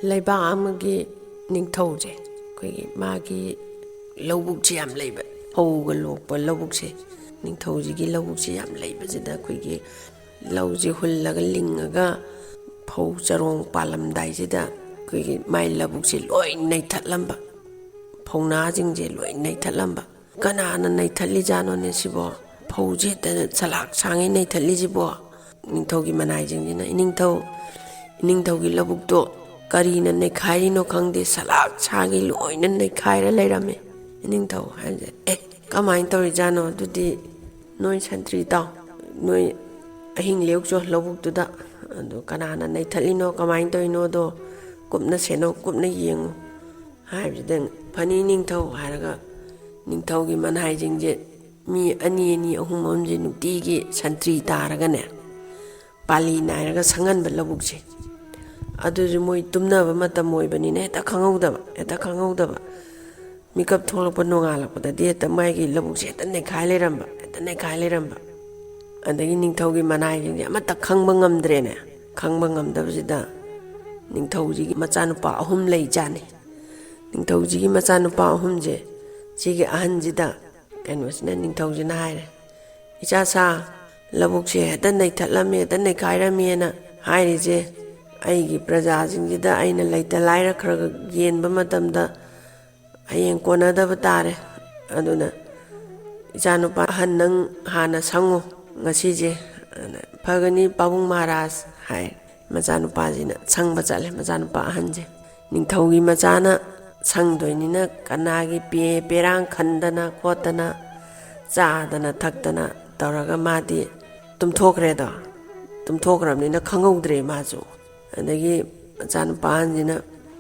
ꯂꯩꯕꯥꯛ ꯑꯃꯒꯤ ꯅꯤꯡꯊꯧꯁꯦ ꯑꯩꯈꯣꯏꯒꯤ ꯃꯥꯒꯤ ꯂꯧꯕꯨꯛꯁꯦ ꯌꯥꯝ ꯂꯩꯕ ꯐꯧꯒ ꯂꯣꯛꯄ ꯂꯧꯕꯨꯛꯁꯦ ꯅꯤꯡꯊꯧꯁꯤꯒꯤ ꯂꯧꯕꯨꯛꯁꯦ ꯌꯥꯝ ꯂꯩꯕꯁꯤꯗ ꯑꯩꯈꯣꯏꯒꯤ ꯂꯧꯁꯦ ꯍꯨꯜꯂꯒ ꯂꯤꯡꯉꯒ ꯐꯧ ꯆꯔꯣꯡ ꯄꯥꯜꯂꯝꯗꯥꯏꯁꯤꯗ ꯑꯩꯈꯣꯏꯒꯤ ꯃꯥꯏ ꯂꯧꯕꯨꯛꯁꯦ ꯂꯣꯏ ꯅꯩꯊꯠꯂꯝꯕ ꯐꯧꯅꯥꯁꯤꯡꯁꯦ ꯂꯣꯏ ꯅꯩꯊꯠꯂꯝꯕ ꯀꯅꯥꯅ ꯅꯩꯊꯠꯂꯤꯖꯥꯠꯅꯣꯅꯦ ꯁꯤꯕꯣ ꯐꯧꯁꯦ ꯍꯦꯛꯇ ꯁꯂꯥꯛ ꯁꯥꯡꯉꯩ ꯅꯩꯊꯠꯂꯤꯁꯤꯕꯣ ꯅꯤꯡꯊꯧꯒꯤ ꯃꯅꯥꯏꯁꯤꯡꯁꯤꯅ ꯏꯅꯤꯡꯊꯧꯒꯤ ꯂꯧꯕꯨꯛꯇꯣ ꯀꯔꯤꯅ ꯅꯩꯈꯥꯏꯔꯤꯅꯣ ꯈꯪꯗꯦ ꯁꯂꯥꯛ ꯁꯥꯡꯉꯩ ꯂꯣꯏꯅ ꯅꯩꯈꯥꯏꯔ ꯂꯩꯔꯝꯃꯦ ꯏꯅꯤꯡꯊꯧ ꯍꯥꯏꯕꯁꯦ ꯀꯃꯥꯏꯅ ꯇꯧꯔꯤꯖꯥꯠꯅꯣ ꯑꯗꯨꯗꯤ ꯅꯣꯏ ꯁꯟꯇ꯭ꯔꯤ ꯇꯥꯎ ꯅꯣꯏ ꯑꯍꯤꯡ ꯂꯦꯛꯆꯣ ꯂꯧꯕꯨꯛꯇꯨꯗ ꯑꯗꯨ ꯀꯅꯥꯅ ꯅꯩꯊꯠꯂꯤꯅꯣ ꯀꯃꯥꯏꯅ ꯇꯧꯔꯤꯅꯣꯗꯣ ꯀꯨꯞꯅ ꯁꯦꯟꯅꯧ ꯀꯨꯞꯅ ꯌꯦꯡꯉꯨ ꯍꯥꯏꯕꯁꯤꯗ ꯐꯅꯤ ꯅꯤꯡꯊꯧ ꯍꯥꯏꯔꯒ ꯅꯤꯡꯊꯧꯒꯤ ꯃꯅꯥꯏꯁꯤꯡꯁꯦ ꯃꯤ ꯑꯅꯤ ꯑꯍꯨꯝ ꯑꯍꯨꯝꯁꯦ ꯅꯨꯡꯇꯤꯒꯤ ꯁꯟꯇ꯭ꯔꯤ ꯇꯥꯔꯒꯅꯦ ꯄꯥꯂꯤ ꯅꯥꯏꯔꯒ ꯁꯪꯍꯟꯕ ꯂꯧꯕꯨꯛꯁꯦ ꯑꯗꯨꯁꯨ ꯃꯣꯏ ꯇꯨꯝꯅꯕ ꯃꯇꯝ ꯑꯣꯏꯕꯅꯤꯅ ꯍꯦꯛꯇ ꯈꯪꯍꯧꯗꯕ ꯃꯤꯀꯞ ꯊꯣꯛꯂꯛꯄ ꯅꯣꯡꯉꯥꯜꯂꯛꯄꯗꯗꯤ ꯍꯦꯛꯇ ꯃꯥꯒꯤ ꯂꯧꯕꯨꯛꯁꯦ ꯍꯦꯛꯇ ꯅꯩꯈꯥꯏ ꯂꯩꯔꯝꯕ ꯑꯗꯒꯤ ꯅꯤꯡꯊꯧꯒꯤ ꯃꯅꯥꯏꯁꯤꯡꯁꯦ ꯑꯃꯠꯇ ꯈꯪꯕ ꯉꯝꯗ꯭ꯔꯦꯅꯦ ꯈꯪꯕ ꯉꯝꯗꯕꯁꯤꯗ ꯅꯤꯡꯊꯧꯁꯤꯒꯤ ꯃꯆꯥꯅꯨꯄꯥ 3 ꯂꯩꯖꯥꯠꯅꯤ ꯅꯤꯡꯊꯧꯁꯤꯒꯤ ꯃꯆꯥꯅꯨꯄꯥ 3ꯁꯦ ꯁꯤꯒꯤ ꯑꯍꯟꯁꯤꯗ ꯀꯩꯅꯣꯁꯤꯅ ꯅꯤꯡꯊꯧꯁꯤꯅ ꯍꯥꯏꯔꯦ ꯏꯆꯥꯁꯥ ꯂꯧꯕꯨꯛꯁꯦ ꯍꯦꯛꯇ ꯅꯩꯊꯠꯂꯝꯃꯦ ꯍꯦꯛꯇ ꯅꯩꯈꯥꯏꯔꯝꯃꯦꯅ ꯍꯥꯏꯔꯤꯁꯦ ꯑꯩꯒꯤ ꯄ꯭ꯔꯖꯥꯁꯤꯡꯁꯤꯗ ꯑꯩꯅ ꯂꯩꯇ ꯂꯥꯏꯔ ꯈꯔ ꯌꯦꯟꯕ ꯃꯇꯝꯗ ꯍꯌꯦꯡ ꯀꯣꯟꯅꯗꯕ ꯇꯥꯔꯦ ꯑꯗꯨꯅ ꯏꯆꯥꯅꯨꯄꯥ ꯑꯍꯟ ꯅꯪ ꯍꯥꯟꯅ ꯁꯪꯉꯨ ꯉꯁꯤꯁꯦ ꯐꯒꯅꯤ ꯄꯥꯕꯨꯡ ꯃꯍꯥꯔꯥꯖ ꯍꯥꯏ ꯃꯆꯥꯅꯨꯄꯥꯁꯤꯅ ꯁꯪꯕ ꯆꯠꯂꯦ ꯃꯆꯥꯅꯨꯄꯥ ꯑꯍꯟꯁꯦ ꯅꯤꯡꯊꯧꯒꯤ ꯃꯆꯥꯅ ꯁꯪꯗꯣꯏꯅꯤꯅ ꯀꯅꯥꯒꯤ ꯄꯦꯔꯥꯡ ꯈꯟꯗꯅ ꯈꯣꯠꯇꯅ ꯆꯥꯗꯅ ꯊꯛꯇꯅ ꯇꯧꯔꯒ ꯃꯥꯗꯤ ꯇꯨꯝꯊꯣꯛꯈ꯭ꯔꯕꯅꯤꯅ ꯈꯪꯍꯧꯗ꯭ꯔꯦ ꯃꯥꯁꯨ ꯑꯗꯒꯤ ꯃꯆꯥꯅꯨꯄꯥ ꯑꯍꯟꯁꯤꯅ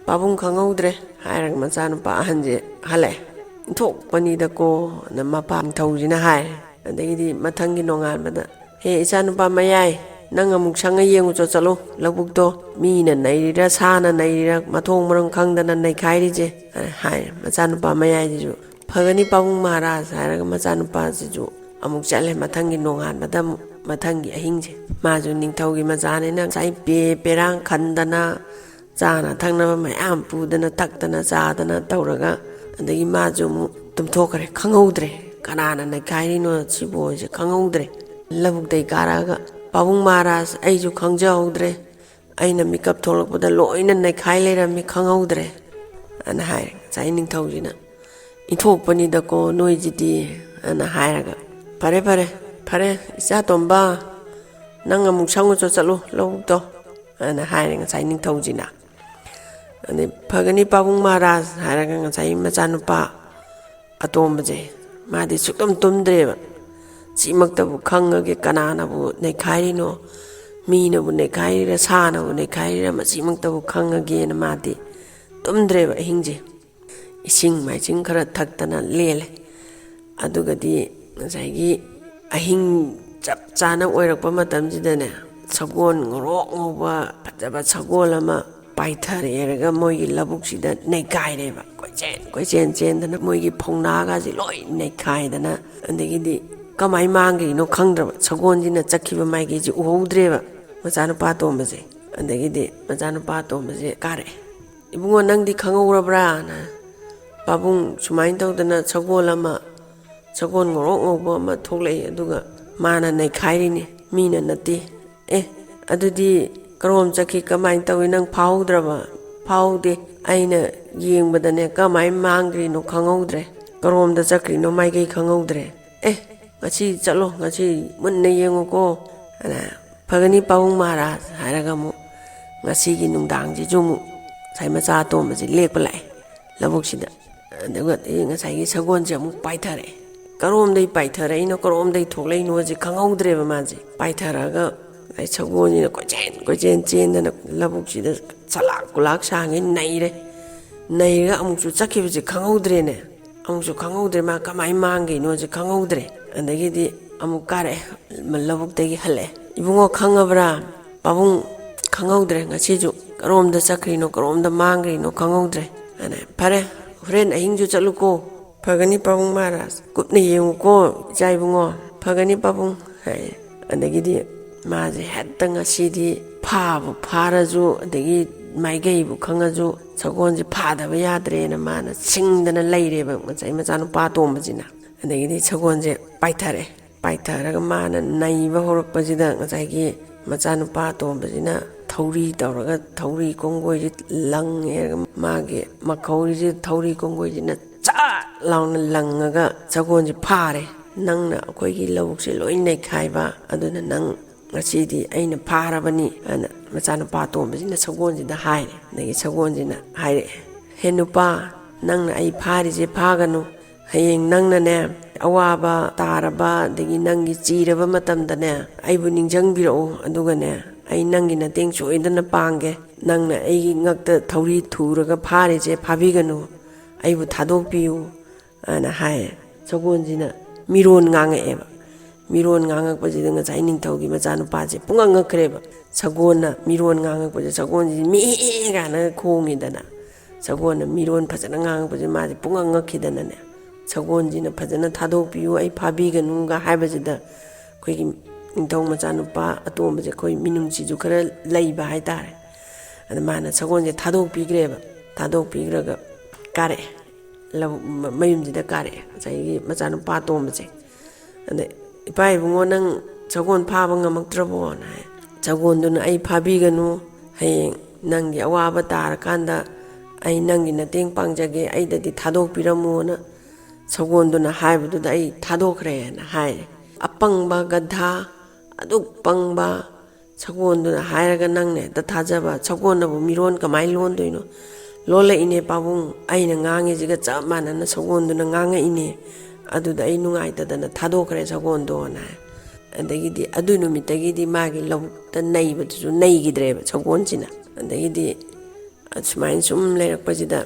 ꯄꯥꯕꯨꯡ ꯈꯪꯍꯧꯗ꯭ꯔꯦ ꯍꯥꯏꯔꯒ ꯃꯆꯥꯅꯨꯄꯥ ꯑꯍꯟꯁꯦ ꯍꯜꯂꯛꯑꯦ ꯏꯟꯊꯣꯛꯄꯅꯤꯗꯀꯣ ꯅ ꯃꯄꯥ ꯅꯤꯡꯊꯧꯁꯤꯅ ꯍꯥꯏꯔꯦ ꯑꯗꯒꯤꯗꯤ ꯃꯊꯪꯒꯤ ꯅꯣꯡꯉꯥꯟꯕꯗ ꯍꯦ ꯏꯆꯥꯅꯨꯄꯥ ꯃꯌꯥꯏ ꯅꯪ ꯑꯃꯨꯛ ꯁꯪꯉ ꯌꯦꯡꯉꯨꯆꯣ ꯆꯠꯂꯣ ꯂꯧꯕꯨꯛꯇꯣ ꯃꯤꯅ ꯅꯩꯔꯤꯔꯥ ꯁꯥꯅ ꯅꯩꯔꯤꯔꯥ ꯃꯊꯣꯡ ꯃꯔꯝ ꯈꯪꯗꯅ ꯅꯩꯈꯥꯏꯔꯤꯁꯦ ꯍꯥꯏꯔꯦ ꯃꯆꯥꯅꯨꯄꯥ ꯃꯌꯥꯏꯁꯤꯁꯨ ꯐꯒꯅꯤ ꯄꯥꯕꯨꯡ ꯃꯍꯥꯔꯥꯖ ꯍꯥꯏꯔꯒ ꯃꯆꯥꯅꯨꯄꯥꯁꯤꯁꯨ ꯑꯃꯨꯛ ꯆꯠꯂꯦ ꯃꯊꯪꯒꯤ ꯅꯣꯡꯉꯥꯟꯕꯗ ꯑꯃꯨꯛ ꯃꯊꯪꯒꯤ ꯑꯍꯤꯡꯁꯦ ꯃꯥꯁꯨ ꯅꯤꯡꯊꯧꯒꯤ ꯃꯆꯥꯅꯤꯅ ꯉꯁꯥꯏ ꯄꯦꯔꯥꯡ ꯈꯟꯗꯅ ꯆꯥꯅ ꯊꯛꯅꯕ ꯃꯌꯥꯝ ꯄꯨꯗꯅ ꯊꯛꯇꯅ ꯆꯥꯗꯅ ꯇꯧꯔꯒ ꯑꯗꯒꯤ ꯃꯥꯁꯨ ꯑꯃꯨꯛ ꯇꯨꯝꯊꯣꯛꯈ꯭ꯔꯦ ꯈꯪꯍꯧꯗ꯭ꯔꯦ ꯀꯅꯥꯅ ꯅꯩꯈꯥꯏꯔꯤꯅꯣ ꯁꯤꯕꯣꯁꯦ ꯈꯪꯍꯧꯗ꯭ꯔꯦ ꯂꯧꯕꯨꯛꯇꯩ ꯀꯥꯔꯛꯑꯒ ꯄꯥꯕꯨꯡ ꯃꯍꯥꯔꯥꯖ ꯑꯩꯁꯨ ꯈꯪꯖꯍꯧꯗ꯭ꯔꯦ ꯑꯩꯅ ꯃꯤꯀꯞ ꯊꯣꯛꯂꯛꯄꯗ ꯂꯣꯏꯅ ꯅꯩꯈꯥꯏ ꯂꯩꯔꯝꯃꯤ ꯈꯪꯍꯧꯗ꯭ꯔꯦ ꯑꯅ ꯍꯥꯏꯔꯦ ꯉꯁꯥꯏ ꯅꯤꯡꯊꯧꯁꯤꯅ ꯏꯟꯊꯣꯛꯄꯅꯤꯗꯀꯣ ꯅꯣꯏꯁꯤꯗꯤ ꯑꯅ ꯍꯥꯏꯔꯒ ꯐꯔꯦ ꯏꯆꯥꯇꯣꯝꯕ ꯅꯪ ꯑꯃꯨꯛ ꯁꯪꯉꯨꯆꯣ ꯆꯠꯂꯨ ꯂꯧꯕꯨꯛꯇꯣ ꯑꯅ ꯍꯥꯏꯔꯦ ꯉꯁꯥꯏ ꯅꯤꯡꯊꯧꯁꯤꯅ ꯑꯗꯩ ꯐꯒꯅꯤ ꯄꯥꯕꯨꯡ ꯃꯍꯥꯔꯥꯖ ꯍꯥꯏꯔꯒ ꯉꯁꯥꯏ ꯃꯆꯥꯅꯨꯄꯥ ꯑꯇꯣꯝꯕꯁꯦ ꯃꯥꯗꯤ ꯁꯨꯛꯇꯨꯝ ꯇꯨꯝꯗ꯭ꯔꯦꯕ ꯁꯤꯃꯛꯇꯕꯨ ꯈꯪꯉꯒꯦ ꯀꯅꯥꯅꯕꯨ ꯅꯩꯈꯥꯏꯔꯤꯅꯣ ꯃꯤꯅꯕꯨ ꯅꯩꯈꯥꯏꯔꯤꯔꯥ ꯁꯥꯅꯕꯨ ꯅꯩꯈꯥꯏꯔꯤꯔꯥ ꯃꯁꯤꯃꯛꯇꯕꯨ ꯈꯪꯉꯒꯦꯅ ꯃꯥꯗꯤ ꯇꯨꯝꯗ꯭ꯔꯦꯕ ꯑꯍꯤꯡꯁꯦ ꯏꯁꯤꯡ ꯃꯥꯏꯁꯤꯡ ꯈꯔ ꯊꯛꯇꯅ ꯂꯦꯜꯂꯦ ꯑꯗꯨꯒꯗꯤ ꯉꯁꯥꯏꯒꯤ ꯑꯍꯤꯡ ꯆꯞ ꯆꯥꯅ ꯑꯣꯏꯔꯛꯄ ꯃꯇꯝꯁꯤꯗꯅꯦ ꯁꯒꯣꯜ ꯉꯧꯔꯣꯛ ꯉꯧꯕ ꯐꯖꯕ ꯁꯒꯣꯜ ꯑꯃ ꯄꯥꯏꯊꯔꯦꯔꯒ ꯃꯣꯏꯒꯤ ꯂꯧꯕꯨꯛꯁꯤꯗ ꯅꯩꯈꯥꯏꯔꯦꯕ ꯀꯣꯏꯆꯦꯟ ꯆꯦꯟꯗꯅ ꯃꯣꯏꯒꯤ ꯐꯧꯅꯥꯒꯁꯤ ꯂꯣꯏ ꯅꯩꯈꯥꯏꯗꯅ ꯑꯗꯒꯤꯗꯤ ꯀꯃꯥꯏ ꯃꯥꯡꯈ꯭ꯔꯤꯅꯣ ꯈꯪꯗ꯭ꯔꯕ ꯁꯒꯣꯜꯁꯤꯅ ꯆꯠꯈꯤꯕ ꯃꯥꯏꯀꯩꯁꯤ ꯎꯍꯧꯗ꯭ꯔꯦꯕ ꯃꯆꯥꯅꯨꯄꯥ ꯑꯇꯣꯝꯕꯁꯦ ꯑꯗꯒꯤꯗꯤ ꯃꯆꯥꯅꯨꯄꯥ ꯑꯇꯣꯝꯕꯁꯦ ꯀꯥꯔꯛꯑꯦ ꯏꯕꯨꯡꯉꯣ ꯅꯪꯗꯤ ꯈꯪꯍꯧꯔꯕ꯭ꯔꯥꯅ ꯄꯥꯕꯨꯡ ꯁꯨꯃꯥꯏꯅ ꯇꯧꯗꯅ ꯁꯒꯣꯜ ꯉꯧꯔꯣꯛ ꯉꯧꯕ ꯑꯃ ꯊꯣꯛꯂꯛꯏ ꯑꯗꯨꯒ ꯃꯥꯅ ꯅꯩꯈꯥꯏꯔꯤꯅꯤ ꯃꯤꯅ ꯅꯠꯇꯦ ꯑꯗꯨꯗꯤ ꯀꯔꯣꯝ ꯆꯠꯈꯤ ꯀꯃꯥꯏꯅ ꯇꯧꯏ ꯅꯪ ꯐꯥꯍꯧꯗ꯭ꯔꯕ ꯐꯥꯍꯧꯗꯦ ꯑꯩꯅ ꯌꯦꯡꯕꯗꯅꯦ ꯀꯃꯥꯏꯅ ꯃꯥꯡꯈ꯭ꯔꯤꯅꯣ ꯈꯪꯍꯧꯗ꯭ꯔꯦ ꯀꯔꯣꯝꯗ ꯆꯠꯈ꯭ꯔꯤꯅꯣ ꯃꯥꯏꯀꯩ ꯈꯪꯍꯧꯗ꯭ꯔꯦ ꯉꯁꯤ ꯆꯠꯂꯣ ꯉꯁꯤ ꯃꯨꯟꯅ ꯌꯦꯡꯉꯨꯀꯣ ꯑꯅ ꯐꯒꯅꯤ ꯄꯥꯕꯨꯡ ꯃꯍꯥꯔꯥꯖ ꯍꯥꯏꯔꯒ ꯑꯃꯨꯛ ꯉꯁꯤꯒꯤ ꯅꯨꯡꯗꯥꯡꯁꯤꯁꯨ ꯑꯃꯨꯛ ꯉꯁꯥꯏ ꯃꯆꯥ ꯑꯇꯣꯝꯕꯁꯤ ꯂꯦꯛꯄ ꯂꯥꯛꯑꯦ ꯂꯧꯕꯨꯛꯁꯤꯗ ꯑꯗꯨꯒ ꯉꯁꯥꯏꯒꯤ ꯁꯒꯣꯜꯁꯦ ꯑꯃꯨꯛ ꯄꯥꯏꯊꯔꯛꯑꯦ ꯀꯔꯣꯝꯗꯩ ꯄꯥꯏꯊꯔꯛꯏꯅꯣ ꯀꯔꯣꯝꯗꯩ ꯊꯣꯛꯂꯛꯏꯅꯣꯁꯦ ꯈꯪꯍꯧꯗ꯭ꯔꯦꯕ ꯃꯥꯁꯦ ꯄꯥꯏꯊꯔꯛꯑꯒ ꯁꯒꯣꯜꯁꯤꯅ ꯀꯣꯏꯆꯦꯟ ꯆꯦꯟꯗꯅ ꯂꯧꯕꯨꯛꯁꯤꯗ ꯁꯂꯥꯛ ꯀꯨꯂꯥꯛ ꯁꯥꯡꯉꯩ ꯅꯩꯔꯒ ꯑꯃꯨꯛꯁꯨ ꯆꯠꯈꯤꯕꯁꯦ ꯈꯪꯍꯧꯗ꯭ꯔꯦꯅꯦ ꯑꯃꯨꯛꯁꯨ ꯈꯪꯍꯧꯗ꯭ꯔꯦ ꯃꯥ ꯀꯃꯥꯏꯅ ꯃꯥꯡꯈꯤꯅꯣꯁꯦ ꯈꯪꯍꯧꯗ꯭ꯔꯦ ꯑꯗꯒꯤꯗꯤ ꯑꯃꯨꯛ ꯀꯥꯔꯛꯑꯦ ꯂꯧꯕꯨꯛꯇꯒꯤ ꯍꯜꯂꯛꯑꯦ ꯏꯕꯨꯡꯉꯣ ꯈꯪꯉꯕ꯭ꯔꯥ ꯄꯥꯕꯨꯡ ꯈꯪꯍꯧꯗ꯭ꯔꯦ ꯉꯁꯤꯁꯨ ꯀꯔꯣꯝꯗ ꯆꯠꯈ꯭ꯔꯤꯅꯣ ꯀꯔꯣꯝꯗ ꯃꯥꯡꯈ꯭ꯔꯤꯅꯣ ꯈꯪꯍꯧꯗ꯭ꯔꯦ ꯑꯅ ꯐꯔꯦ ꯍꯣꯔꯦꯟ ꯑꯍꯤꯡꯁꯨ ꯆꯠꯂꯨꯀꯣ ꯐꯒꯅꯤ ꯄꯥꯕꯨꯡ ꯃꯍꯥꯔꯥꯖ ꯀꯨꯞꯅ ꯌꯦꯡꯉꯨꯀꯣ ꯏꯆꯥ ꯏꯕꯨꯡꯉꯣ ꯐꯒꯅꯤ ꯄꯥꯕꯨꯡ ꯍꯥꯏ ꯑꯗꯒꯤꯗꯤ ꯃꯥꯁꯦ ꯍꯦꯛꯇ ꯉꯁꯤꯗꯤ ꯐꯥꯔꯁꯨ ꯑꯗꯒꯤ ꯃꯥꯏꯀꯩꯕꯨ ꯈꯪꯉꯁꯨ ꯁꯒꯣꯜꯁꯦ ꯐꯥꯗꯕ ꯌꯥꯗ꯭ꯔꯦꯅ ꯃꯥꯅ ꯁꯤꯡꯗꯅ ꯂꯩꯔꯦꯕ ꯃꯆꯥꯅꯨꯄꯥ ꯑꯇꯣꯝꯕꯁꯤꯅ ꯑꯗꯒꯤꯗꯤ ꯁꯒꯣꯜꯁꯦ ꯄꯥꯏꯊꯔꯒ ꯃꯥꯅ ꯅꯩꯕ ꯍꯧꯔꯛꯄꯁꯤꯗ ꯉꯁꯥꯏꯒꯤ ꯃꯆꯥꯅꯨꯄꯥ ꯑꯇꯣꯝꯕꯁꯤꯅ ꯊꯧꯔꯤ ꯇꯧꯔꯒ ꯊꯧꯔꯤ ꯀꯣꯡꯒꯣꯏꯁꯤ ꯂꯪꯉꯦꯔꯒ ꯃꯥꯒꯤ ꯃꯈꯧꯔꯤꯁꯤ ꯊꯧꯔꯤ ꯀꯣꯡꯒꯣꯏꯁꯤꯅ ꯆꯥꯠ ꯂꯥꯎꯅ ꯂꯪꯉꯒ ꯁꯒꯣꯜꯁꯦ ꯐꯥꯔꯦ ꯅꯪꯅ ꯑꯩꯈꯣꯏꯒꯤ ꯂꯧꯕꯨꯛꯁꯦ ꯂꯣꯏ ꯅꯩꯈꯥꯏꯕ ꯑꯗꯨꯅ ꯅꯪ ꯉꯁꯤꯗꯤ ꯑꯩꯅ ꯐꯥꯔꯕꯅꯤ ꯑꯅ ꯃꯆꯥꯅꯨꯄꯥ ꯑꯇꯣꯝꯕꯁꯤꯅ ꯁꯒꯣꯜꯁꯤꯗ ꯍꯥꯏꯔꯦ ꯑꯗꯒꯤ ꯁꯒꯣꯜꯁꯤꯅ ꯍꯥꯏꯔꯛꯑꯦ ꯍꯦ ꯅꯨꯄꯥ ꯅꯪꯅ ꯑꯩ ꯐꯥꯔꯤꯁꯦ ꯐꯥꯒꯅꯨ ꯍꯌꯦꯡ ꯅꯪꯅꯅꯦ ꯑꯋꯥꯕ ꯇꯥꯔꯕ ꯑꯗꯒꯤ ꯅꯪꯒꯤ ꯆꯤꯔꯕ ꯃꯇꯝꯗꯅꯦ ꯑꯩꯕꯨ ꯅꯤꯡꯁꯤꯡꯕꯤꯔꯛꯎ ꯑꯗꯨꯒꯅꯦ ꯑꯩ ꯅꯪꯒꯤ ꯃꯇꯦꯡ ꯁꯣꯏꯗꯅ ꯄꯥꯡꯒꯦ ꯅꯪꯅ ꯑꯩꯒꯤ ꯉꯛꯇ ꯊꯧꯔꯤ ꯊꯨꯔꯒ ꯐꯥꯔꯤꯁꯦ ꯐꯥꯕꯤꯒꯅꯨ ꯑꯩꯕꯨ ꯊꯥꯗꯣꯛꯄꯤꯌꯨ ꯑꯅ ꯍꯥꯏꯌꯦ ꯁꯒꯣꯜꯁꯤꯅ ꯃꯤꯔꯣꯟ ꯉꯥꯡꯉꯛꯑꯦꯕ ꯃꯤꯔꯣꯟ ꯉꯥꯡꯉꯛꯄꯁꯤꯗ ꯉꯁꯥꯏ ꯅꯤꯡꯊꯧꯒꯤ ꯃꯆꯥꯅꯨꯄꯥꯁꯦ ꯄꯨꯡꯉꯛ ꯉꯛꯈ꯭ꯔꯦꯕ ꯁꯒꯣꯜꯅ ꯃꯤꯔꯣꯟ ꯉꯥꯡꯉꯛꯄꯁꯦ ꯁꯒꯣꯜꯁꯤ ꯃꯤ ꯀꯥꯏꯅ ꯈꯣꯡꯉꯤꯗꯅ ꯁꯒꯣꯜꯅ ꯃꯤꯔꯣꯟ ꯐꯖꯅ ꯉꯥꯡꯉꯛꯄꯁꯦ ꯃꯥꯁꯦ ꯄꯨꯡꯉꯛ ꯉꯛꯈꯤꯗꯅꯅꯦ ꯁꯒꯣꯜꯁꯤꯅ ꯐꯖꯅ ꯊꯥꯗꯣꯛꯄꯤꯌꯨ ꯑꯩ ꯐꯥꯕꯤꯒꯅꯨꯒ ꯍꯥꯏꯕꯁꯤꯗ ꯑꯩꯈꯣꯏꯒꯤ ꯅꯤꯡꯊꯧ ꯃꯆꯥꯅꯨꯄꯥ ꯑꯇꯣꯝꯕꯁꯦ ꯑꯩꯈꯣꯏ ꯃꯤꯅꯨꯡꯁꯤꯁꯨ ꯈꯔ ꯂꯩꯕ ꯍꯥꯏꯇꯥꯔꯦ ꯑꯗ ꯃꯥꯅ ꯁꯒꯣꯜꯁꯦ ꯊꯥꯗꯣꯛꯄꯤꯈ꯭ꯔꯦꯕ ꯊꯥꯗꯣꯛꯄꯤꯈ꯭ꯔꯒ ꯀꯥꯔꯛꯑꯦ ꯃꯌꯨꯝꯁꯤꯗ ꯀꯥꯔꯛꯑꯦ ꯉꯁꯥꯏꯒꯤ ꯃꯆꯥꯅꯨꯄꯥ ꯑꯇꯣꯝꯕꯁꯦ ꯑꯗ ꯏꯄꯥ ꯏꯕꯨꯡꯉꯣ ꯅꯪ ꯁꯒꯣꯜ ꯐꯥꯕ ꯉꯝꯃꯛꯇ꯭ꯔꯕꯣꯅ ꯍꯥꯏ ꯁꯒꯣꯜꯗꯨꯅ ꯑꯩ ꯐꯥꯕꯤꯒꯅꯨ ꯍꯌꯦꯡ ꯅꯪꯒꯤ ꯑꯋꯥꯕ ꯇꯥꯔꯀꯥꯟꯗ ꯑꯩ ꯅꯪꯒꯤ ꯃꯇꯦꯡ ꯄꯥꯡꯖꯒꯦ ꯑꯩꯗꯗꯤ ꯊꯥꯗꯣꯛꯄꯤꯔꯝꯃꯣꯅ ꯁꯒꯣꯜꯗꯨꯅ ꯍꯥꯏꯕꯗꯨꯗ ꯑꯩ ꯊꯥꯗꯣꯛꯈ꯭ꯔꯦꯅ ꯍꯥꯏꯔꯦ ꯑꯄꯪꯕ ꯒꯙꯥ ꯑꯗꯨꯛ ꯄꯪꯕ ꯁꯒꯣꯜꯗꯨꯅ ꯍꯥꯏꯔꯒ ꯅꯪꯅ ꯍꯦꯛꯇ ꯊꯥꯖꯕ ꯁꯒꯣꯜꯅꯕꯨ ꯃꯤꯔꯣꯟ ꯀꯃꯥꯏꯅ ꯂꯣꯟꯗꯣꯏꯅꯣ ꯂꯣꯜꯂꯛꯏꯅꯦ ꯄꯥꯕꯨꯡ ꯑꯩꯅ ꯉꯥꯡꯉꯤꯁꯤꯒ ꯆꯞ ꯃꯥꯟꯅꯅ ꯁꯒꯣꯜꯗꯨꯅ ꯉꯥꯡꯉꯛꯏꯅꯦ ꯑꯗꯨꯗ ꯑꯩ ꯅꯨꯡꯉꯥꯏꯇꯗꯅ ꯊꯥꯗꯣꯛꯈ꯭ꯔꯦ ꯁꯒꯣꯜꯗꯣꯅ ꯍꯥꯏ ꯑꯗꯒꯤꯗꯤ ꯑꯗꯨ ꯅꯨꯃꯤꯠꯇꯒꯤꯗꯤ ꯃꯥꯒꯤ ꯂꯧꯕꯨꯛꯇ ꯅꯩꯕꯗꯨꯁꯨ ꯅꯩꯈꯤꯗ꯭ꯔꯦꯕ ꯁꯒꯣꯜꯁꯤꯅ ꯑꯗꯒꯤꯗꯤ ꯑꯁꯨꯃꯥꯏꯅ ꯁꯨꯝ ꯂꯩꯔꯛꯄꯁꯤꯗ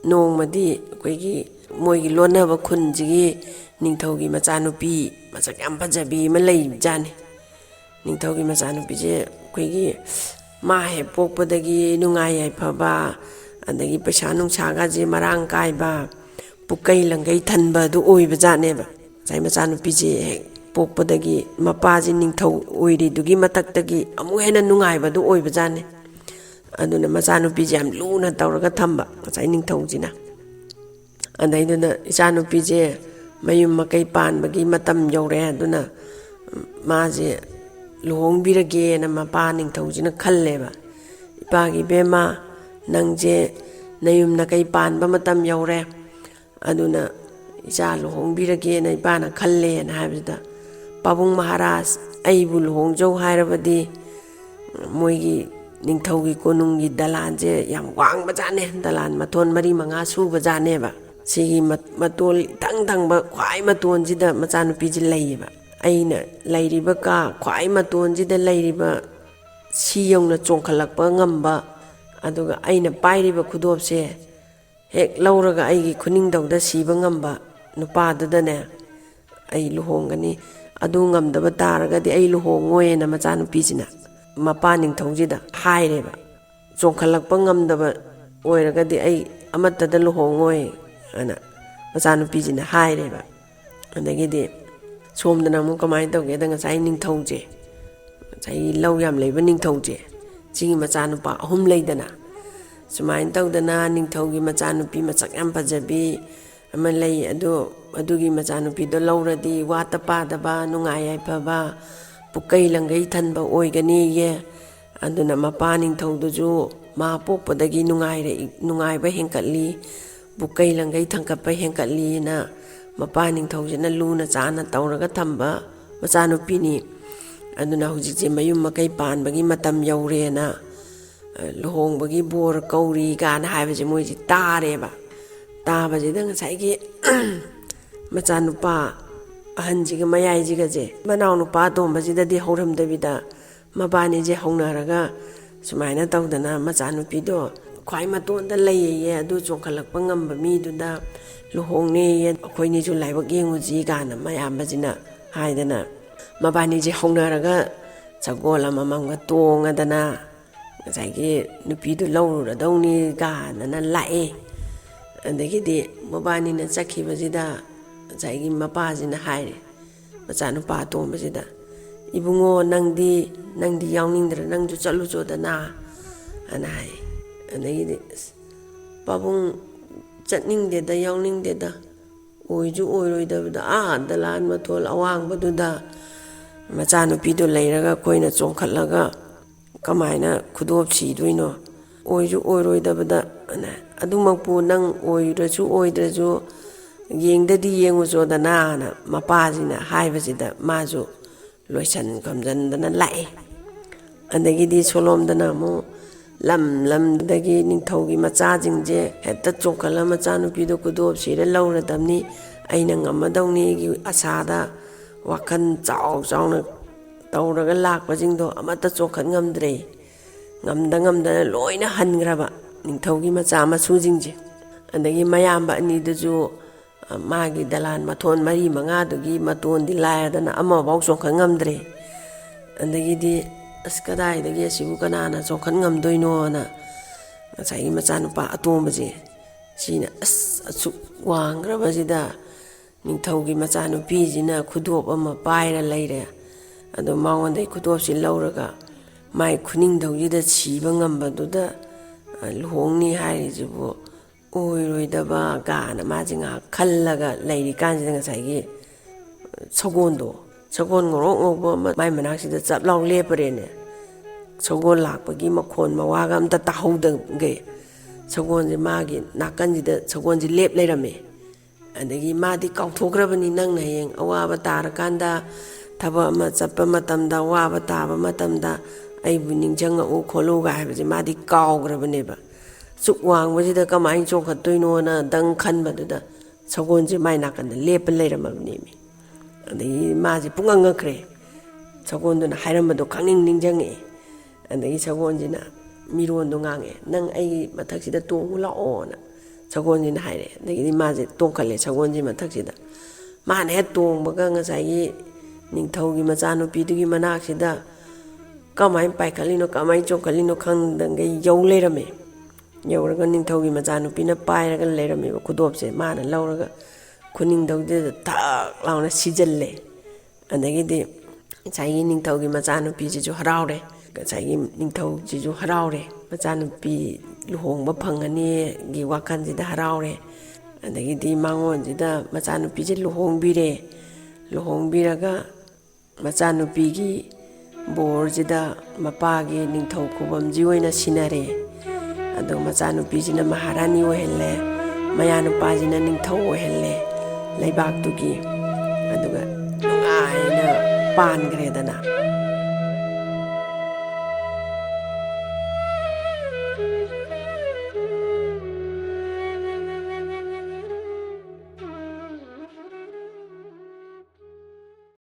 ꯅꯣꯡꯃꯗꯤ ꯑꯩꯈꯣꯏꯒꯤ ꯃꯣꯏꯒꯤ ꯂꯣꯟꯅꯕ ꯈꯨꯟꯁꯤꯒꯤ ꯅꯤꯡꯊꯧꯒꯤ ꯃꯆꯥꯅꯨꯄꯤ ꯃꯁꯛ ꯌꯥꯝ ꯐꯖꯕꯤ ꯑꯃ ꯂꯩꯖꯥꯠꯅꯤ ꯅꯤꯡꯊꯧꯒꯤ ꯃꯆꯥꯅꯨꯄꯤꯁꯦ ꯑꯩꯈꯣꯏꯒꯤ ꯃꯥ ꯍꯦꯛ ꯄꯣꯛꯄꯗꯒꯤ ꯅꯨꯡꯉꯥꯏ ꯌꯥꯏꯐꯕ ꯑꯗꯒꯤ ꯄꯩꯁꯥ ꯅꯨꯡꯁꯥꯒꯁꯦ ꯃꯔꯥꯡ ꯀꯥꯏꯕ ꯄꯨꯀꯩ ꯂꯪꯒꯩ ꯊꯟꯕ ꯑꯗꯨ ꯑꯣꯏꯕ ꯖꯥꯠꯅꯦꯕ ꯉꯁꯥꯏ ꯃꯆꯥꯅꯨꯄꯤꯁꯦ ꯍꯦꯛ ꯄꯣꯛꯄꯗꯒꯤ ꯃꯄꯥꯁꯤ ꯅꯤꯡꯊꯧ ꯑꯣꯏꯔꯤꯗꯨꯒꯤ ꯃꯊꯛꯇꯒꯤ ꯑꯃꯨꯛ ꯍꯦꯟꯅ ꯅꯨꯡꯉꯥꯏꯕꯗꯨ ꯑꯣꯏꯕ ꯖꯥꯠꯅꯦ ꯑꯗꯨꯅ ꯃꯆꯥꯅꯨꯄꯤꯁꯦ ꯌꯥꯝ ꯂꯨꯅ ꯇꯧꯔꯒ ꯊꯝꯕ ꯉꯁꯥꯏ ꯅꯤꯡꯊꯧꯁꯤꯅ ꯑꯗꯩꯗꯨꯅ ꯏꯆꯥꯅꯨꯄꯤꯁꯦ ꯃꯌꯨꯝ ꯃꯀꯩ ꯄꯥꯟꯕꯒꯤ ꯃꯇꯝ ꯌꯧꯔꯛꯑꯦ ꯑꯗꯨꯅ ꯃꯥꯁꯦ ꯂꯨꯍꯣꯡꯕꯤꯔꯒꯦꯅ ꯃꯄꯥ ꯅꯤꯡꯊꯧꯁꯤꯅ ꯈꯜꯂꯦꯕ ꯏꯄꯥꯒꯤ ꯏꯕꯦꯝꯃ ꯅꯪꯁꯦ ꯅꯌꯨꯝ ꯅꯀꯩ ꯄꯥꯟꯕ ꯃꯇꯝ ꯌꯧꯔꯦ ꯑꯗꯨꯅ ꯏꯆꯥ ꯂꯨꯍꯣꯡꯕꯤꯔꯒꯦꯅ ꯏꯄꯥꯅ ꯈꯜꯂꯦꯅ ꯍꯥꯏꯕꯁꯤꯗ ꯄꯥꯕꯨꯡ ꯃꯍꯥꯔꯥꯖ ꯑꯩꯕꯨ ꯂꯨꯍꯣꯡꯖꯧ ꯍꯥꯏꯔꯕꯗꯤ ꯃꯣꯏꯒꯤ ꯅꯤꯡꯊꯧꯒꯤ ꯀꯣꯅꯨꯡꯒꯤ ꯗꯂꯥꯟꯁꯦ ꯌꯥꯝ ꯋꯥꯡꯕ ꯖꯥꯠꯅꯦ ꯗꯂꯥꯟ ꯃꯊꯣꯟ 4-5 ꯁꯨꯕ ꯖꯥꯠꯅꯦꯕ ꯁꯤꯒꯤ ꯃꯇꯣꯟ ꯏꯊꯪ ꯊꯪꯕ ꯈ꯭ꯋꯥꯏ ꯃꯇꯣꯟꯁꯤꯗ ꯃꯆꯥꯅꯨꯄꯤꯁꯦ ꯂꯩꯌꯦꯕ ꯑꯩꯅ ꯂꯩꯔꯤꯕ ꯀꯥ ꯈ꯭ꯋꯥꯏ ꯃꯇꯣꯟꯁꯤꯗ ꯂꯩꯔꯤꯕ ꯁꯤ ꯌꯧꯅ ꯆꯣꯡꯈꯠꯂꯛꯄ ꯉꯝꯕ ꯑꯗꯨꯒ ꯑꯩꯅ ꯄꯥꯏꯔꯤꯕ ꯈꯨꯗꯣꯞꯁꯦ ꯍꯦꯛ ꯂꯧꯔꯒ ꯑꯩꯒꯤ ꯈꯨꯅꯤꯡꯊꯧꯗ ꯁꯤꯕ ꯉꯝꯕ ꯅꯨꯄꯥꯗꯨꯗꯅꯦ ꯑꯩ ꯂꯨꯍꯣꯡꯒꯅꯤ ꯑꯗꯨ ꯉꯝꯗꯕ ꯇꯥꯔꯒꯗꯤ ꯑꯩ ꯂꯨꯍꯣꯡꯉꯣꯏꯅ ꯃꯆꯥꯅꯨꯄꯤꯁꯤꯅ ꯃꯄꯥ ꯅꯤꯡꯊꯧꯁꯤꯗ ꯍꯥꯏꯔꯦꯕ ꯆꯣꯡꯈꯠꯂꯛꯄ ꯉꯝꯗꯕ ꯑꯣꯏꯔꯒꯗꯤ ꯑꯩ ꯑꯃꯠꯇꯗ ꯂꯨꯍꯣꯡꯉꯣꯏ ꯑꯅ ꯃꯆꯥꯅꯨꯄꯤꯁꯤꯅ ꯍꯥꯏꯔꯦꯕ ꯑꯗꯒꯤꯗꯤ ꯁꯣꯝꯗꯅ ꯑꯃꯨꯛ ꯀꯃꯥꯏꯅ ꯇꯧꯒꯦꯗ ꯉꯁꯥꯏ ꯅꯤꯡꯊꯧꯁꯦ ꯉꯁꯥꯏ ꯂꯧ ꯌꯥꯝ ꯂꯩꯕ ꯅꯤꯡꯊꯧꯁꯦ ꯁꯤꯒꯤ ꯃꯆꯥꯅꯨꯄꯥ 3 ꯂꯩꯗꯅ ꯁꯨꯃꯥꯏꯅ ꯇꯧꯗꯅ ꯅꯤꯡꯊꯧꯒꯤ ꯃꯆꯥꯅꯨꯄꯤ ꯃꯁꯛ ꯌꯥꯝ ꯐꯖꯕꯤ ꯑꯃ ꯂꯩ ꯑꯗꯨꯒꯤ ꯃꯆꯥꯅꯨꯄꯤꯗꯣ ꯂꯧꯔꯗꯤ ꯋꯥꯠꯇ ꯄꯥꯗꯕ ꯅꯨꯡꯉꯥꯏ ꯌꯥꯏꯐꯕ ꯄꯨꯀꯩ ꯂꯪꯒꯩ ꯊꯟꯕ ꯑꯣꯏꯒꯅꯤꯌꯦ ꯑꯗꯨꯅ ꯃꯄꯥ ꯅꯤꯡꯊꯧꯗꯨꯁꯨ ꯃꯥ ꯄꯣꯛꯄꯗꯒꯤ ꯅꯨꯡꯉꯥꯏꯕ ꯍꯦꯟꯀꯠꯂꯤ ꯄꯨꯀꯩ ꯂꯪꯒꯩ ꯊꯥꯡꯀꯠꯄ ꯍꯦꯟꯀꯠꯂꯤꯅ ꯃꯄꯥ ꯅꯤꯡꯊꯧꯁꯤꯅ ꯂꯨꯅ ꯆꯥꯅ ꯇꯧꯔꯒ ꯊꯝꯕ ꯃꯆꯥꯅꯨꯄꯤꯅꯤ ꯑꯗꯨꯅ ꯍꯧꯖꯤꯛꯁꯦ ꯃꯌꯨꯝ ꯃꯀꯩ ꯄꯥꯟꯕꯒꯤ ꯃꯇꯝ ꯌꯧꯔꯦꯅ ꯂꯨꯍꯣꯡꯕꯒꯤ ꯕꯣꯔ ꯀꯧꯔꯤ ꯀꯥꯏꯅ ꯍꯥꯏꯕꯁꯦ ꯃꯣꯏꯁꯤ ꯇꯥꯔꯦꯕ ꯇꯥꯕꯁꯤꯗ ꯉꯁꯥꯏꯒꯤ ꯃꯆꯥꯅꯨꯄꯥ ꯑꯍꯟꯁꯤꯒ ꯃꯌꯥꯏꯁꯤꯒꯁꯦ ꯃꯅꯥꯎꯅꯨꯄꯥ ꯑꯇꯣꯝꯕꯁꯤꯗꯗꯤ ꯍꯧꯔꯝꯗꯕꯤꯗ ꯃꯕꯥꯅꯤꯁꯦ ꯍꯧꯅꯔꯒ ꯁꯨꯃꯥꯏꯅ ꯇꯧꯗꯅ ꯃꯆꯥꯅꯨꯄꯤꯗꯣ ꯈ꯭ꯋꯥꯏ ꯃꯇꯣꯟꯗ ꯂꯩꯌꯦ ꯑꯗꯨ ꯆꯣꯡꯈꯠꯂꯛꯄ ꯉꯝꯕ ꯃꯤꯗꯨꯗ ꯂꯨꯍꯣꯡꯅꯦꯌꯦ ꯑꯩꯈꯣꯏꯅꯤꯁꯨ ꯂꯥꯏꯕꯛ ꯌꯦꯡꯉꯨꯁꯤ ꯀꯥꯏꯅ ꯃꯌꯥꯝꯕꯁꯤꯅ ꯍꯥꯏꯗꯅ ꯃꯕꯥꯅꯤꯁꯦ ꯍꯧꯅꯔꯒ ꯁꯒꯣꯜ ꯑꯃꯃꯝꯒ ꯇꯣꯡꯉꯗꯅ ꯉꯁꯥꯏꯒꯤ ꯅꯨꯄꯤꯗꯨ ꯂꯧꯔꯨꯔꯗꯧꯅꯤ ꯀꯥꯗꯅ ꯂꯥꯛꯑꯦ ꯑꯗꯒꯤꯗꯤ ꯃꯕꯥꯅꯤꯅ ꯆꯠꯈꯤꯕꯁꯤꯗ ꯉꯁꯥꯏꯒꯤ ꯃꯄꯥꯁꯤꯅ ꯍꯥꯏꯔꯦ ꯃꯆꯥꯅꯨꯄꯥ ꯑꯇꯣꯝꯕꯁꯤꯗ ꯏꯕꯨꯡꯉꯣ ꯅꯪꯗꯤ ꯌꯥꯎꯅꯤꯡꯗ꯭ꯔ ꯅꯪꯁꯨ ꯆꯠꯂꯨꯆꯣꯗꯅ ꯑꯅ ꯍꯥꯏ ꯑꯗꯒꯤꯗꯤ ꯄꯥꯕꯨꯡ ꯆꯠꯅꯤꯡꯗꯦꯗ ꯌꯥꯎꯅꯤꯡꯗꯦꯗ ꯑꯣꯏꯁꯨ ꯑꯣꯏꯔꯣꯏꯗꯕꯗ ꯗꯂꯥꯟ ꯃꯊꯣꯜ ꯑꯋꯥꯡꯕꯗꯨꯗ ꯃꯆꯥꯅꯨꯄꯤꯗꯣ ꯂꯩꯔꯒ ꯑꯩꯈꯣꯏꯅ ꯆꯣꯡꯈꯠꯂꯒ ꯀꯃꯥꯏꯅ ꯈꯨꯗꯣꯞ ꯁꯤꯗꯣꯏꯅꯣ ꯑꯣꯏꯁꯨ ꯑꯣꯏꯔꯣꯏꯗꯕꯗ ꯑꯗꯨꯃꯛꯄꯨ ꯅꯪ ꯑꯣꯏꯔꯁꯨ ꯑꯣꯏꯗ꯭ꯔꯁꯨ ꯌꯦꯡꯗꯗꯤ ꯌꯦꯡꯉꯨꯆꯣꯗꯅꯥꯅ ꯃꯄꯥꯁꯤꯅ ꯍꯥꯏꯕꯁꯤꯗ ꯃꯥꯁꯨ ꯂꯣꯏꯁꯟ ꯈꯝꯖꯟꯗꯅ ꯂꯥꯛꯑꯦ ꯑꯗꯒꯤꯗꯤ ꯁꯣꯂꯣꯝꯗꯅ ꯑꯃꯨꯛ ꯂꯝ ꯂꯝꯗꯒꯤ ꯅꯤꯡꯊꯧꯒꯤ ꯃꯆꯥꯁꯤꯡꯁꯦ ꯍꯦꯛꯇ ꯆꯣꯡꯈꯠꯂ ꯃꯆꯥꯅꯨꯄꯤꯗꯣ ꯈꯨꯗꯣꯞ ꯁꯤꯔ ꯂꯧꯔꯗꯕꯅꯤ ꯑꯩꯅ ꯉꯝꯃꯗꯧꯅꯤꯒꯤ ꯑꯁꯥꯗ ꯋꯥꯈꯜ ꯆꯥꯎꯅ ꯇꯧꯔꯒ ꯂꯥꯛꯄꯁꯤꯡꯗꯣ ꯑꯃꯠꯇ ꯆꯣꯡꯈꯠ ꯉꯝꯗ꯭ꯔꯦ ꯉꯝꯗꯅ ꯂꯣꯏꯅ ꯍꯟꯈ꯭ꯔꯕ ꯅꯤꯡꯊꯧꯒꯤ ꯃꯆꯥ ꯃꯁꯨꯁꯤꯡꯁꯦ ꯑꯗꯒꯤ ꯃꯌꯥꯝꯕ ꯑꯅꯤꯗꯨꯁꯨ ꯃꯥꯒꯤ ꯗꯂꯥꯟ ꯃꯊꯣꯟ 4-5ꯗꯨꯒꯤ ꯃꯇꯣꯟꯗꯤ ꯂꯥꯏꯔꯗꯅ ꯑꯃꯐꯥꯎ ꯆꯣꯡꯈꯠ ꯉꯝꯗ꯭ꯔꯦ ꯑꯗꯒꯤꯗꯤ ꯀꯗꯥꯏꯗꯒꯤ ꯑꯁꯤꯕꯨ ꯀꯅꯥꯅ ꯆꯣꯡꯈꯠ ꯉꯝꯗꯣꯏꯅꯣꯅ ꯉꯁꯥꯏꯒꯤ ꯃꯆꯥꯅꯨꯄꯥ ꯑꯇꯣꯝꯕꯁꯦ ꯁꯤꯅ ꯑꯁꯨꯛ ꯋꯥꯡꯈ꯭ꯔꯕꯁꯤꯗ ꯅꯤꯡꯊꯧꯒꯤ ꯃꯆꯥꯅꯨꯄꯤꯁꯤꯅ ꯈꯨꯗꯣꯞ ꯑꯃ ꯄꯥꯏꯔ ꯂꯩꯔꯦ ꯑꯗꯣ ꯃꯉꯣꯟꯗꯩ ꯈꯨꯗꯣꯞꯁꯤ ꯂꯧꯔꯒ ꯃꯥꯏ ꯈꯨꯅꯤꯡꯊꯧꯁꯤꯗ ꯁꯤꯕ ꯉꯝꯕꯗꯨꯗ ꯂꯨꯍꯣꯡꯅꯤ ꯍꯥꯏꯔꯤꯁꯤꯕꯨ ꯑꯣꯏꯔꯣꯏꯗꯕ ꯒꯥꯅ ꯃꯥꯁꯦ ꯉꯥꯏꯍꯥꯛ ꯈꯜꯂꯒ ꯂꯩꯔꯤꯀꯥꯟꯁꯤꯗ ꯉꯁꯥꯏꯒꯤ ꯁꯒꯣꯜ ꯉꯧꯔꯣꯛ ꯉꯧꯕ ꯑꯃ ꯃꯥꯏ ꯃꯅꯥꯛꯁꯤꯗ ꯆꯞ ꯂꯥꯎ ꯂꯦꯞꯄꯔꯦꯅꯦ ꯁꯒꯣꯜ ꯂꯥꯛꯄꯒꯤ ꯃꯈꯣꯟ ꯃꯋꯥꯒ ꯑꯝꯇ ꯇꯥꯍꯧꯗꯒꯩ ꯁꯒꯣꯜꯁꯦ ꯃꯥꯒꯤ ꯅꯥꯀꯟꯁꯤꯗ ꯁꯒꯣꯜꯁꯦ ꯂꯦꯞ ꯂꯩꯔꯝꯃꯦ ꯑꯗꯒꯤ ꯃꯥꯗꯤ ꯀꯥꯎꯊꯣꯛꯈ꯭ꯔꯕꯅꯤ ꯅꯪꯅ ꯍꯌꯦꯡ ꯑꯋꯥꯕ ꯇꯥꯔꯀꯥꯟꯗ ꯊꯕꯛ ꯑꯃ ꯆꯠꯄ ꯃꯇꯝꯗ ꯑꯋꯥꯕ ꯇꯥꯕ ꯃꯇꯝꯗ ꯑꯩꯕꯨ ꯅꯤꯡꯁꯤꯡꯉꯛꯎ ꯈꯣꯠꯂꯨꯒ ꯍꯥꯏꯕꯁꯦ ꯃꯥꯗꯤ ꯀꯥꯎꯈ꯭ꯔꯕꯅꯦꯕ ꯁꯨꯛ ꯋꯥꯡꯕꯁꯤꯗ ꯀꯃꯥꯏꯅ ꯆꯣꯡꯈꯠꯇꯣꯏꯅꯣꯅ ꯗꯪ ꯈꯟꯕꯗꯨꯗ ꯁꯒꯣꯜꯁꯦ ꯃꯥꯏ ꯅꯥꯀꯟꯗ ꯂꯦꯞꯄ ꯂꯩꯔꯝꯃꯕꯅꯦꯃꯤ ꯑꯗꯒꯤ ꯃꯥꯁꯦ ꯄꯨꯡꯉꯛ-ꯉꯛꯈ꯭ꯔꯦ ꯁꯒꯣꯜꯗꯨꯅ ꯍꯥꯏꯔꯝꯕꯗꯣ ꯈꯪꯅꯤꯡ ꯅꯤꯡꯁꯤꯡꯉꯛꯑꯦ ꯑꯗꯒꯤ ꯁꯒꯣꯜꯁꯤꯅ ꯃꯤꯔꯣꯟꯗꯣ ꯉꯥꯡꯉꯦ ꯅꯪ ꯑꯩꯒꯤ ꯃꯊꯛꯁꯤꯗ ꯇꯣꯡꯉꯨ ꯂꯥꯛꯑꯣꯅ ꯁꯒꯣꯜꯁꯤꯅ ꯍꯥꯏꯔꯛꯑꯦ ꯑꯗꯒꯤꯗꯤ ꯃꯥꯁꯦ ꯇꯣꯡꯈꯠꯂꯦ ꯁꯒꯣꯜꯁꯤ ꯃꯊꯛꯁꯤꯗ ꯃꯥꯅ ꯍꯦꯛ ꯇꯣꯡꯕꯒ ꯉꯁꯥꯏꯒꯤ ꯅꯤꯡꯊꯧꯒꯤ ꯃꯆꯥꯅꯨꯄꯤꯗꯨꯒꯤ ꯃꯅꯥꯛꯁꯤꯗ ꯀꯃꯥꯏꯅ ꯄꯥꯏꯈꯠꯂꯤꯅꯣ ꯀꯃꯥꯏꯅ ꯆꯣꯡꯈꯠꯂꯤꯅꯣ ꯈꯪꯗꯪꯒꯩ ꯌꯧ ꯂꯩꯔꯝꯃꯦ ꯌꯧꯔꯒ ꯅꯤꯡꯊꯧꯒꯤ ꯃꯆꯥꯅꯨꯄꯤꯅ ꯄꯥꯏꯔꯒ ꯂꯩꯔꯝꯃꯦꯕ ꯈꯨꯗꯣꯞꯁꯦ ꯃꯥꯅ ꯂꯧꯔꯒ ꯈꯨꯅꯤꯡꯊꯧꯗꯨꯗ ꯊꯛ ꯂꯥꯎꯅ ꯁꯤꯖꯜꯂꯦ ꯑꯗꯒꯤꯗꯤ ꯉꯁꯥꯏꯒꯤ ꯅꯤꯡꯊꯧꯒꯤ ꯃꯆꯥꯅꯨꯄꯤꯁꯤꯁꯨ ꯍꯔꯥꯎꯔꯦ ꯉꯁꯥꯏꯒꯤ ꯅꯤꯡꯊꯧꯁꯤꯁꯨ ꯍꯔꯥꯎꯔꯦ ꯃꯆꯥꯅꯨꯄꯤ ꯂꯨꯍꯣꯡꯕ ꯐꯪꯒꯅꯤꯒꯤ ꯋꯥꯈꯜꯁꯤꯗ ꯍꯔꯥꯎꯔꯦ ꯑꯗꯒꯤꯗꯤ ꯃꯉꯣꯟꯁꯤꯗ ꯃꯆꯥꯅꯨꯄꯤꯁꯦ ꯂꯨꯍꯣꯡꯕꯤꯔꯒ ꯃꯆꯥꯅꯨꯄꯤꯒꯤ ꯕꯣꯔꯁꯤꯗ ꯃꯄꯥꯒꯤ ꯅꯤꯡꯊꯧ ꯈꯨꯕꯝꯁꯤ ꯑꯣꯏꯅ ꯁꯤꯟꯅꯔꯦ ꯑꯗꯣ ꯃꯆꯥꯅꯨꯄꯤꯁꯤꯅ ꯃꯍꯥꯔꯥꯅꯤ ꯑꯣꯏꯍꯜꯂꯦ ꯃꯌꯥꯅꯨꯄꯥꯁꯤꯅ ꯅꯤꯡꯊꯧ ꯑꯣꯏꯍꯜꯂꯦ ꯂꯩꯕꯥꯛꯇꯨꯒꯤ ꯑꯗꯨꯒ ꯅꯨꯡꯉꯥꯏꯅ ꯄꯥꯟꯈ꯭ꯔꯦꯗꯅ